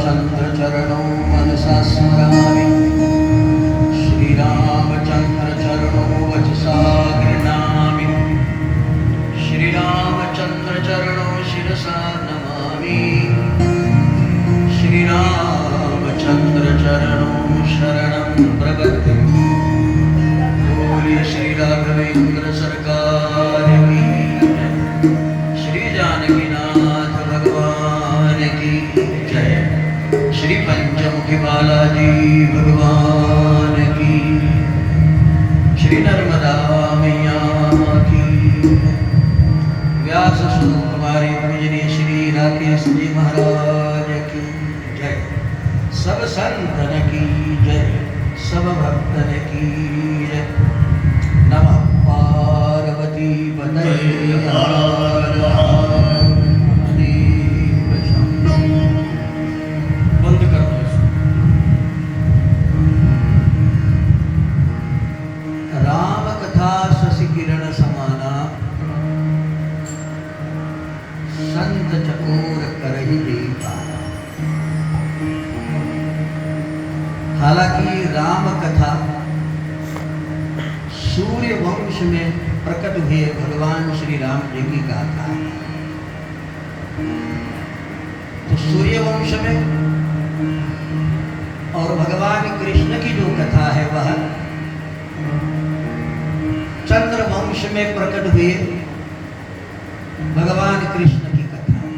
रामचंद्र चरणों मनसा स्मरामि, श्री रामचंद्र चरणों वचसा गृह्णामि, श्री रामचंद्र चरणों शिरसा नमामि, श्री रामचंद्र चरणों शरणं प्रपद्ये। बोलिए श्री राघवेंद्र सरकार की, श्री जानकीनाथ भगवान की जय, श्री पंचमुखी बालाजी भगवान की, श्री नर्मदा मैया की, व्यास स्वरूप हमारे पूजनीय श्री राकेश जी महाराज की जय, सब संतन की जय, सब भक्तन की जय। नमः पार्वती पतये हर महादेव। बंद कर दो इसको। राम कथा शशि किरण समाना, संत चकोर करहि देपाना। हालांकि राम कथा सूर्य वंश में प्रकट हुए भगवान श्री राम जी की गाथा है। तो सूर्य वंश में और भगवान कृष्ण की जो कथा है वह चंद्र वंश में प्रकट हुए भगवान कृष्ण की कथा है।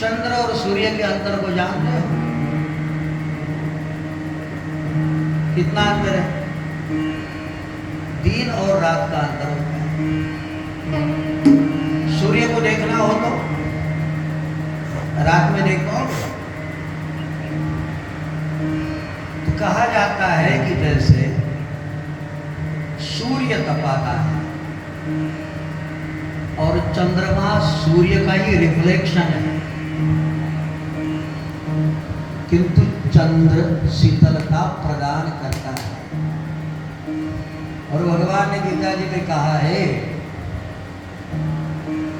चंद्र और सूर्य के अंतर को जानते हो? कितना अंतर है? दिन और रात का अंतर होता है। सूर्य को देखना हो तो रात में देखो। तो कहा जाता है कि जैसे सूर्य तपाता है और चंद्रमा सूर्य का ही रिफ्लेक्शन है, किंतु चंद्र शीतलता प्रदान करता है। और भगवान ने गीता जी में कहा है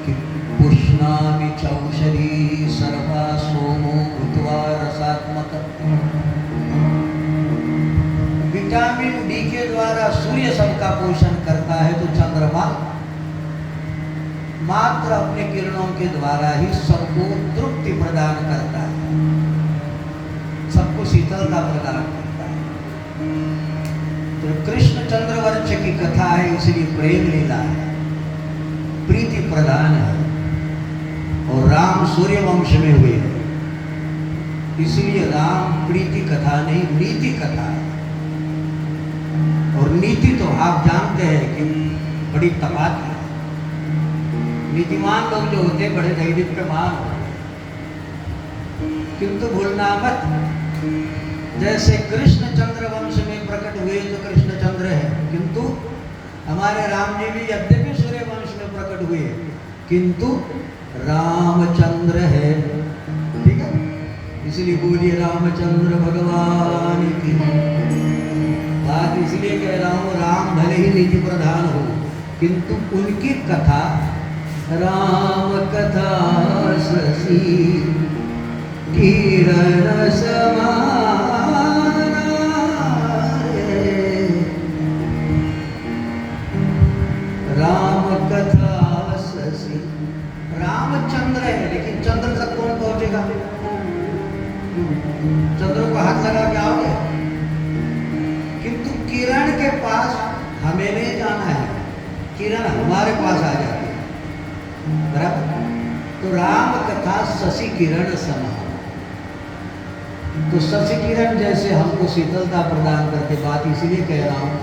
कि पुष्णामि चौषधी सर्वा सोमो भूत्वा रसात्मक। विटामिन डी के द्वारा सूर्य सबका पोषण करता है, तो चंद्रमा मात्र अपने किरणों के द्वारा ही सबको तृप्ति प्रदान करता है, सबको शीतलता प्रदान करता है। तो कृष्ण चंद्र वंश की कथा है, इसलिए प्रेम लीला है, प्रीति प्रदान है। और राम सूर्य वंश में हुए हैं, इसलिए राम प्रीति कथा नहीं नीति कथा है। और नीति तो आप जानते हैं कि बड़ी तपाती है। नीतिमान लोग जो होते बड़े दैदिप्यमान होते, किंतु भूलना मत, जैसे कृष्ण चंद्र वंश में प्रकट हुए तो कृष्ण चंद्र है, किंतु हमारे राम जी भी यद्यपि सूर्य वंश में प्रकट हुए किंतु रामचंद्र है। ठीक है, इसलिए बोलिए रामचंद्र भगवान की। बात इसलिए कह रहा हूँ, राम भले ही नीति प्रधान हो, किंतु उनकी कथा राम कथा शशि किरण समाना रे। राम कथा शशि, रामचंद्र है लेकिन चंद्र तक कौन पहुंचेगा? चंद्र को हाथ लगा के आओगे, किंतु किरण के पास हमें नहीं जाना है, किरण हमारे पास आ जाती है। बराबर? तो राम कथा शशि किरण समान। तो शशि किरण जैसे हमको शीतलता प्रदान करते, बात इसीलिए कह रहा हूँ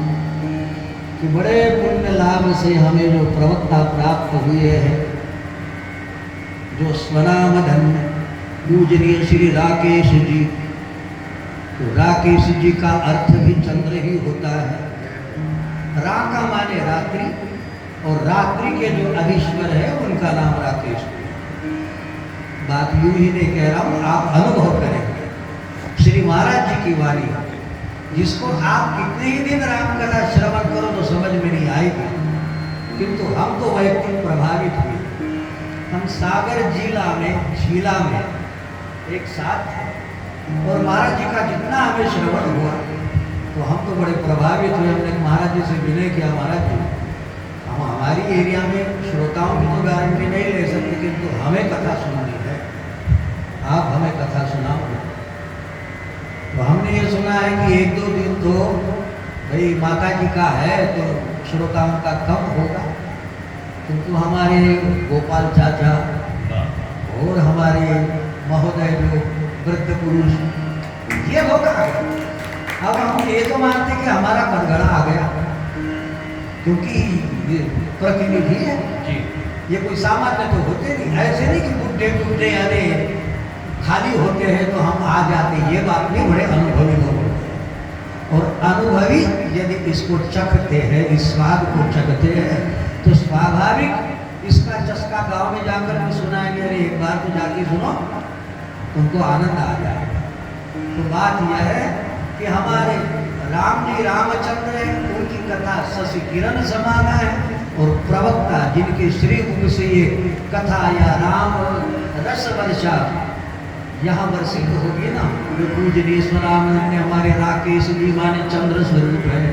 कि बड़े पुण्य लाभ से हमें जो प्रवक्ता प्राप्त हुए हैं, जो स्वनाम धन्य पूजनीय श्री राकेश जी। तो राकेश जी का अर्थ भी चंद्र ही होता है। रा का माने रात्रि, और रात्रि के जो अधीश्वर है उनका नाम राकेश। बात यूं ही नहीं कह रहा हूँ, आप अनुभव करेंगे। श्री महाराज जी की वाणी, जिसको आप कितने ही दिन राम कथा श्रवण करो तो समझ में नहीं आएगी, किंतु हम तो वैयक्तिक प्रभावित हुए। हम सागर जिला में 6 झीला में एक साथ थे और महाराज जी का जितना हमें श्रवण हुआ तो हम तो बड़े प्रभावित हुए। हमने महाराज जी से विनय किया, महाराज जी हम हमारी एरिया में श्रोताओं की तो गारंटी नहीं ले सकते, किंतु हमें कथा सुननी है, आप हमें कथा सुनाओ। तो हमने ये सुना है कि एक दो दिन तो भाई माता जी का है तो श्रोताओं का कम होगा, किंतु हमारे गोपाल चाचा और हमारे महोदय जो वृद्ध पुरुष ये होगा। अब हम ये तो मानते कि हमारा कटघड़ा आ गया, क्योंकि ये प्रतिनिधि है जी, ये कोई सामान्य तो होते नहीं, ऐसे नहीं कि बुढ़े बुढ़े यानी खाली होते हैं तो हम आ जाते, ये बात नहीं, बड़े अनुभवी लोग होते हैं। और अनुभवी यदि इसको चखते हैं, इस स्वाद को चखते हैं तो स्वाभाविक इसका चस्का गांव में जाकर भी सुनाएंगे, अरे एक बार तो जाके सुनो, तुमको आनंद आ जाएगा। तो बात यह है कि हमारे राम जी रामचंद्र हैं, उनकी कथा शशि किरण समान है और प्रवक्ता जिनके श्री मुख से ये कथा या राम रस वर्षा यहाँ वर्षित होगी ना, जो पूजनीय स्वरामनंद हमारे राकेश जी माने चंद्र स्वरूप है।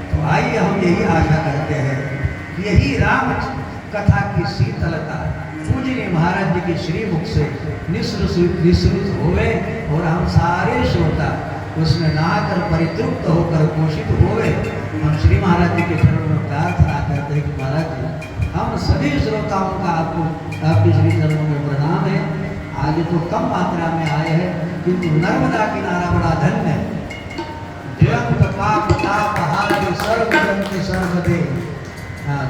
तो आइए हम यही आशा करते हैं, यही राम कथा की शीतलता पूजनीय महाराज जी के श्री मुख से निःसृत होवे और हम सारे श्रोता उसमें नहाकर परितृप्त होकर पोषित होवे। हम श्री महाराज जी के चरणों में प्रार्थना करते हैं कि महाराज जी हम सभी श्रोताओं का आपके श्री चरणों में प्रणाम है। आज तो कम मात्रा में आए हैं, किंतु नर्मदा किनारा बड़ा धन्य है। जयंत पाप ताप हार सर्वजंत सर्वदे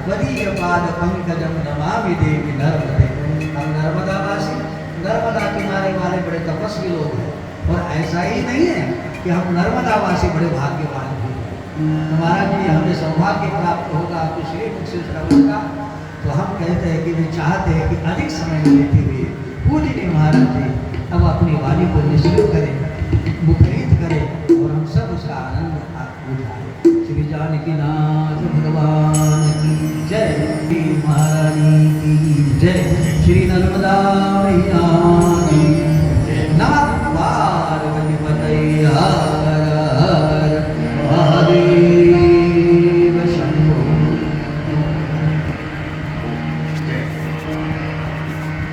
त्वदीय पाद पंकजम नमामि देवी नर्मदे। हम नर्मदावासी, नर्मदा किनारे वाले बड़े तपस्वी लोग हैं, और ऐसा ही नहीं है कि हम नर्मदावासी बड़े भाग्यवान हैं। महाराज जी हमें सौभाग्य प्राप्त होगा आपके श्री मुख से श्रवण का, तो हम कहते हैं कि वे चाहते हैं कि अधिक समय लेते हुए पूजनीय महाराज जी अब अपनी वाणी को निश्चित करें, मुखरित करें और हम सब उसका आनंद उठाएं। श्री जानकी नाथ भगवान की जय, श्री महारानी की जय, श्री नर्मदा मैया की